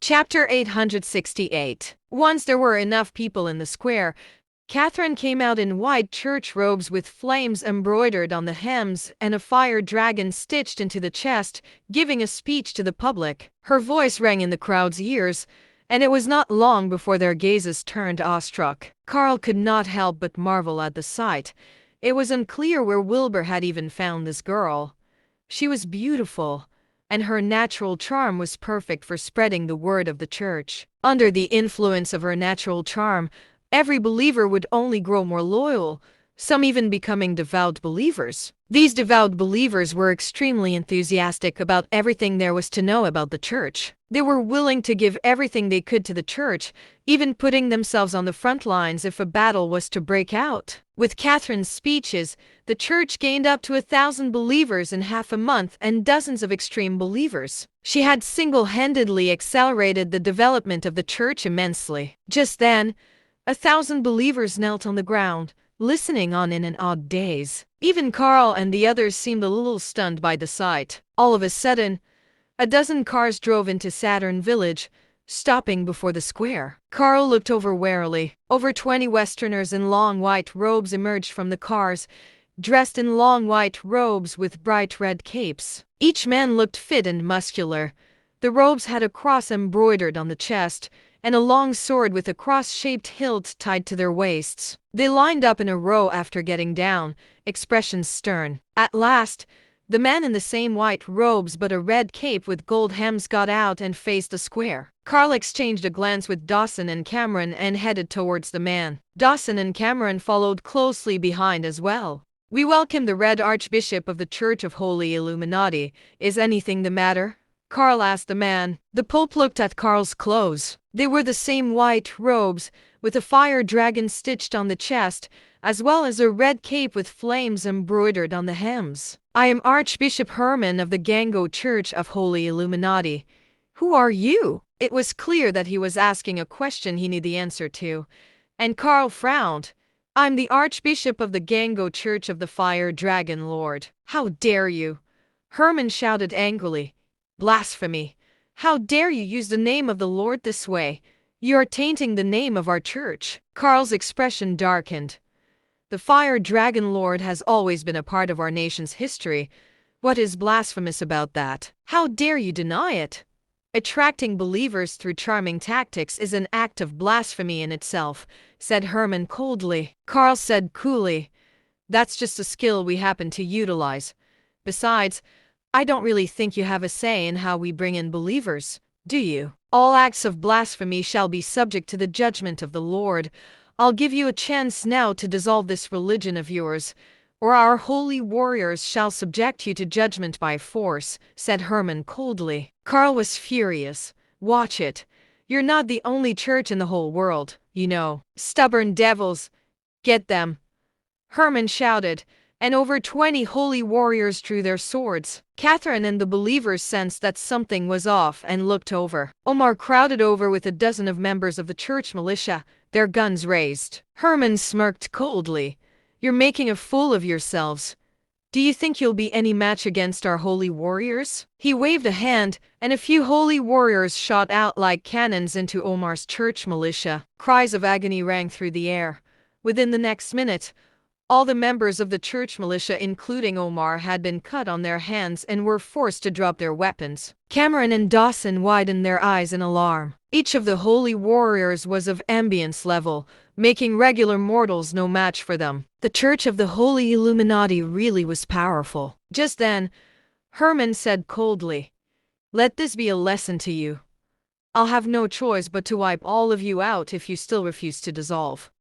Chapter 868. Once there were enough people in the square, Catherine came out in white church robes with flames embroidered on the hems and a fire dragon stitched into the chest, giving a speech to the public. Her voice rang in the crowd's ears, and it was not long before their gazes turned awestruck. Carl could not help but marvel at the sight. It was unclear where Wilbur had even found this girl. She was beautiful, and her natural charm was perfect for spreading the word of the church. Under the influence of her natural charm, every believer would only grow more loyal, some even becoming devout believers. These devout believers were extremely enthusiastic about everything there was to know about the church. They were willing to give everything they could to the church, even putting themselves on the front lines if a battle was to break out. With Catherine's speeches, the church gained up to 1,000 believers in half a month and dozens of extreme believers. She had single-handedly accelerated the development of the church immensely. Just then, 1,000 believers knelt on the ground, listening on in an awed daze. Even Carl and the others seemed a little stunned by the sight. All of a sudden, a dozen cars drove into Saturn Village, stopping before the square. Carl looked over warily. Over 20 Westerners in long white robes emerged from the cars, dressed in long white robes with bright red capes. Each man looked fit and muscular. The robes had a cross embroidered on the chest, and a long sword with a cross-shaped hilt tied to their waists. They lined up in a row after getting down, expressions stern. At last, the man in the same white robes but a red cape with gold hems got out and faced the square. Carl exchanged a glance with Dawson and Cameron and headed towards the man. Dawson and Cameron followed closely behind as well. "We welcome the Red Archbishop of the Church of Holy Illuminati. Is anything the matter?" Carl asked the man. The Pope looked at Carl's clothes. They were the same white robes, with a fire dragon stitched on the chest, as well as a red cape with flames embroidered on the hems. "I am Archbishop Herman of the Gango Church of Holy Illuminati. Who are you?" It was clear that he was asking a question he knew the answer to, and Carl frowned. "I'm the Archbishop of the Gango Church of the Fire Dragon Lord." "How dare you?" Herman shouted angrily. "Blasphemy! How dare you use the name of the Lord this way? You are tainting the name of our church." Carl's expression darkened. "The Fire Dragon Lord has always been a part of our nation's history. What is blasphemous about that? How dare you deny it? Attracting believers through charming tactics is an act of blasphemy in itself," said Herman coldly. Carl said coolly, "That's just a skill we happen to utilize. Besides, I don't really think you have a say in how we bring in believers, do you? All acts of blasphemy shall be subject to the judgment of the Lord. I'll give you a chance now to dissolve this religion of yours, or our holy warriors shall subject you to judgment by force," said Herman coldly. Carl was furious. "Watch it. You're not the only church in the whole world, you know. Stubborn devils. Get them!" Herman shouted, and over 20 holy warriors drew their swords. Catherine and the believers sensed that something was off and looked over. Omar crowded over with a dozen of members of the church militia, their guns raised. Herman smirked coldly. "You're making a fool of yourselves. Do you think you'll be any match against our holy warriors?" He waved a hand, and a few holy warriors shot out like cannons into Omar's church militia. Cries of agony rang through the air. Within the next minute, all the members of the church militia, including Omar, had been cut on their hands and were forced to drop their weapons. Cameron and Dawson widened their eyes in alarm. Each of the holy warriors was of ambience level, making regular mortals no match for them. The Church of the Holy Illuminati really was powerful. Just then, Herman said coldly, "Let this be a lesson to you. I'll have no choice but to wipe all of you out if you still refuse to dissolve."